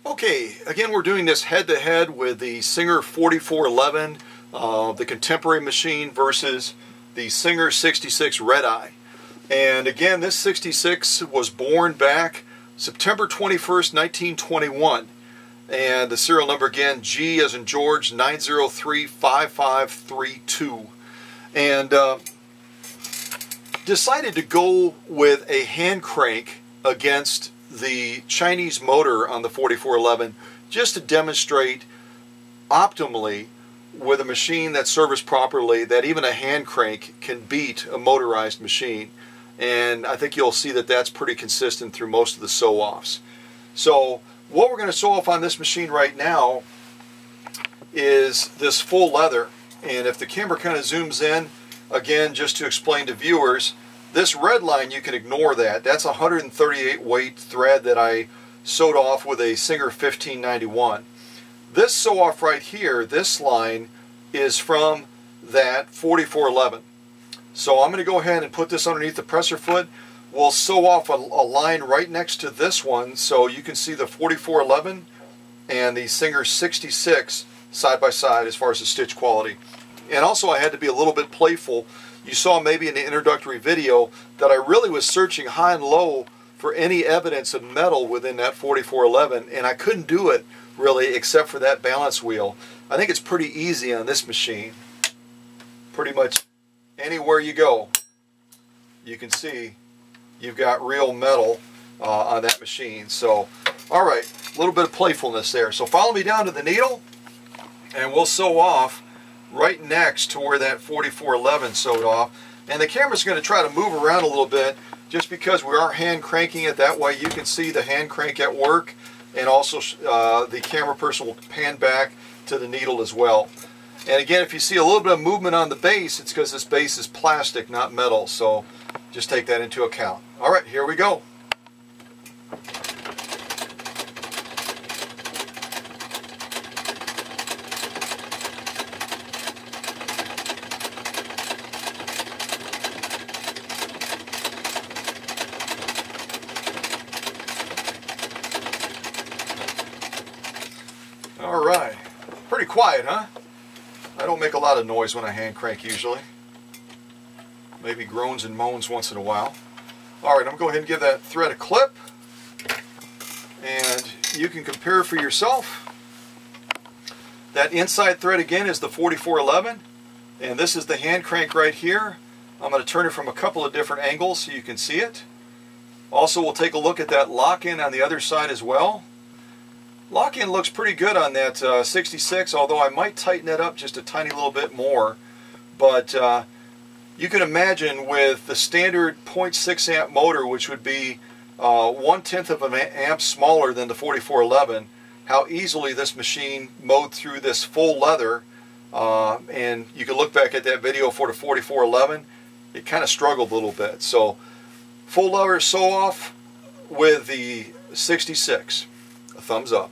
Okay, again we're doing this head-to-head with the Singer 4411, the contemporary machine versus the Singer 66 Red-Eye. And again, this 66 was born back September 21st, 1921. And the serial number again, G as in George 9035532. And decided to go with a hand crank against the Chinese motor on the 4411 just to demonstrate optimally with a machine that's serviced properly that even a hand crank can beat a motorized machine. And I think you'll see that that's pretty consistent through most of the sew-offs. So what we're going to sew off on this machine right now is this full leather. And if the camera kind of zooms in, again, just to explain to viewers, this red line, you can ignore that. That's 138 weight thread that I sewed off with a Singer 1591. This sew off right here, this line, is from that 4411. So I'm going to go ahead and put this underneath the presser foot. We'll sew off a line right next to this one so you can see the 4411 and the Singer 66 side by side as far as the stitch quality. And also I had to be a little bit playful. You saw maybe in the introductory video that I really was searching high and low for any evidence of metal within that 4411, and I couldn't do it really except for that balance wheel. I think it's pretty easy on this machine. Pretty much anywhere you go, you can see you've got real metal on that machine. So, alright, a little bit of playfulness there. So follow me down to the needle, and we'll sew off right next to where that 4411 sewed off. And the camera's going to try to move around a little bit just because we are hand cranking it. That way you can see the hand crank at work, and also the camera person will pan back to the needle as well. And again, if you see a little bit of movement on the base, it's because this base is plastic, not metal. So just take that into account. Alright, here we go. Alright, pretty quiet, huh? I don't make a lot of noise when I hand crank usually. Maybe groans and moans once in a while. Alright, I'm going to go ahead and give that thread a clip. And you can compare for yourself. That inside thread again is the 4411. And this is the hand crank right here. I'm going to turn it from a couple of different angles so you can see it. Also, we'll take a look at that lock-in on the other side as well. Lock-in looks pretty good on that 66, although I might tighten that up just a tiny little bit more. But you can imagine with the standard 0.6 amp motor, which would be 1/10 of an amp smaller than the 4411, how easily this machine mowed through this full leather. And you can look back at that video for the 4411. It kind of struggled a little bit. So full leather sew off with the 66. A thumbs up.